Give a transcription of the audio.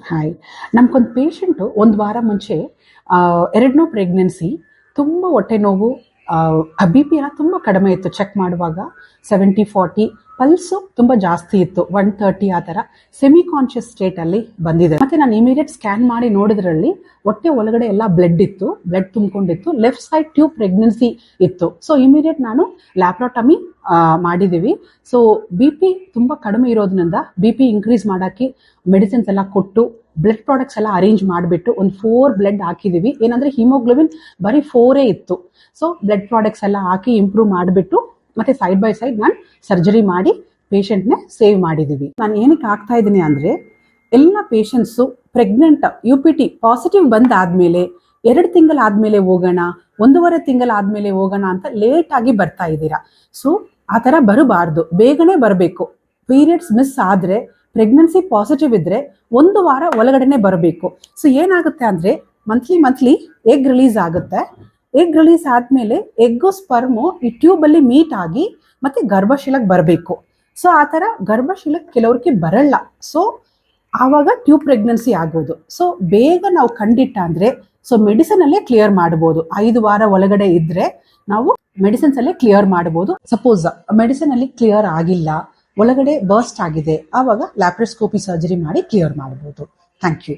Hi. ನಮ್ಗೊಂದು patient ಒಂದು ವಾರ ಮುಂಚೆ ಎರಡನೇ ಪ್ರೆಗ್ನೆನ್ಸಿ, ತುಂಬ ಹೊಟ್ಟೆ ನೋವು, ಬಿ ಪಿ ಎಲ್ಲ ತುಂಬ ಕಡಿಮೆ ಇತ್ತು. ಚೆಕ್ ಮಾಡುವಾಗ 70-40, ಪಲ್ಸು ತುಂಬ ಜಾಸ್ತಿ ಇತ್ತು, 130 ಆ ಥರ ಸೆಮಿ ಕಾನ್ಷಿಯಸ್ ಸ್ಟೇಟಲ್ಲಿ ಬಂದಿದೆ. ಮತ್ತು ನಾನು ಇಮಿಡಿಯೇಟ್ ಸ್ಕ್ಯಾನ್ ಮಾಡಿ ನೋಡಿದ್ರಲ್ಲಿ ಹೊಟ್ಟೆ ಒಳಗಡೆ ಎಲ್ಲ ಬ್ಲಡ್ ಇತ್ತು, ಬ್ಲಡ್ ತುಂಬಿಕೊಂಡಿತ್ತು, ಲೆಫ್ಟ್ ಸೈಡ್ ಟ್ಯೂಬ್ ಪ್ರೆಗ್ನೆನ್ಸಿ ಇತ್ತು. ಸೊ ಇಮಿಡಿಯೇಟ್ ನಾನು ಲ್ಯಾಪ್ರೋಟಮಿ ಮಾಡಿದ್ದೀವಿ. ಸೊ ಬಿ ಪಿ ತುಂಬ ಕಡಿಮೆ ಇರೋದ್ರಿಂದ ಬಿ ಪಿ ಇನ್ಕ್ರೀಸ್ ಮಾಡೋಕ್ಕೆ ಮೆಡಿಸಿನ್ಸ್ ಎಲ್ಲ ಕೊಟ್ಟು ಬ್ಲಡ್ ಪ್ರಾಡಕ್ಟ್ಸ್ ಎಲ್ಲ ಅರೇಂಜ್ ಮಾಡಿಬಿಟ್ಟು ಒಂದು 4 ಬ್ಲಡ್ ಹಾಕಿದ್ದೀವಿ. ಏನಂದರೆ ಹಿಮೋಗ್ಲೋಬಿನ್ ಬರೀ 4 ಇತ್ತು. ಸೊ ಬ್ಲಡ್ ಪ್ರಾಡಕ್ಟ್ಸ್ ಎಲ್ಲ ಹಾಕಿ ಇಂಪ್ರೂವ್ ಮಾಡಿಬಿಟ್ಟು ಮತ್ತೆ ಸೈಡ್ ಬೈ ಸೈಡ್ ನಾನು ಸರ್ಜರಿ ಮಾಡಿ ಪೇಷಂಟ್ನ ಸೇವ್ ಮಾಡಿದ್ದೀವಿ. ನಾನು ಏನಕ್ಕೆ ಆಗ್ತಾ ಇದ್ದೀನಿ ಅಂದರೆ, ಎಲ್ಲ ಪೇಷಂಟ್ಸು ಪ್ರೆಗ್ನೆಂಟ್ UPT ಪಾಸಿಟಿವ್ ಬಂದಾದಮೇಲೆ 2 ತಿಂಗಳಾದಮೇಲೆ ಹೋಗೋಣ, 1.5 ತಿಂಗಳಾದಮೇಲೆ ಹೋಗೋಣ ಅಂತ ಲೇಟಾಗಿ ಬರ್ತಾ ಇದ್ದೀರಾ. ಸೊ ಆ ಥರ ಬರಬಾರ್ದು, ಬೇಗನೆ ಬರಬೇಕು. ಪೀರಿಯಡ್ಸ್ ಮಿಸ್ ಆದರೆ, ಪ್ರೆಗ್ನೆನ್ಸಿ ಪಾಸಿಟಿವ್ ಇದ್ದರೆ 1 ವಾರ ಒಳಗಡೆನೆ ಬರಬೇಕು. ಸೊ ಏನಾಗುತ್ತೆ ಅಂದರೆ, ಮಂತ್ಲಿ ಎಗ್ ರಿಲೀಸ್ ಆಗುತ್ತೆ. ಎಗ್ ರಿಲೀಸ್ ಆದಮೇಲೆ ಎಗ್ಗು ಸ್ಪರ್ಮು ಈ ಟ್ಯೂಬಲ್ಲಿ ಮೀಟ್ ಆಗಿ ಮತ್ತೆ ಗರ್ಭಶೀಲಕ್ಕೆ ಬರಬೇಕು. ಸೊ ಆ ಥರ ಗರ್ಭಶೀಲಕ್ಕೆ ಕೆಲವ್ರಿಗೆ ಬರಲ್ಲ. ಸೊ ಆವಾಗ ಟ್ಯೂಬ್ ಪ್ರೆಗ್ನೆನ್ಸಿ ಆಗೋದು. ಸೊ ಬೇಗ ನಾವು ಕಂಡಿಟ್ಟ ಅಂದರೆ, ಸೊ ಮೆಡಿಸನಲ್ಲೇ ಕ್ಲಿಯರ್ ಮಾಡ್ಬೋದು. 5 ವಾರ ಒಳಗಡೆ ಇದ್ದರೆ ನಾವು ಮೆಡಿಸಿನ್ಸಲ್ಲೇ ಕ್ಲಿಯರ್ ಮಾಡ್ಬೋದು. ಸಪೋಸ್ ಮೆಡಿಸಿನಲ್ಲಿ ಕ್ಲಿಯರ್ ಆಗಿಲ್ಲ, ಒಳಗಡೆ ಬರ್ಸ್ಟ್ ಆಗಿದೆ, ಆವಾಗ ಲ್ಯಾಪ್ರೋಸ್ಕೋಪಿ ಸರ್ಜರಿ ಮಾಡಿ ಕ್ಲಿಯರ್ ಮಾಡ್ಬೋದು. Thank you.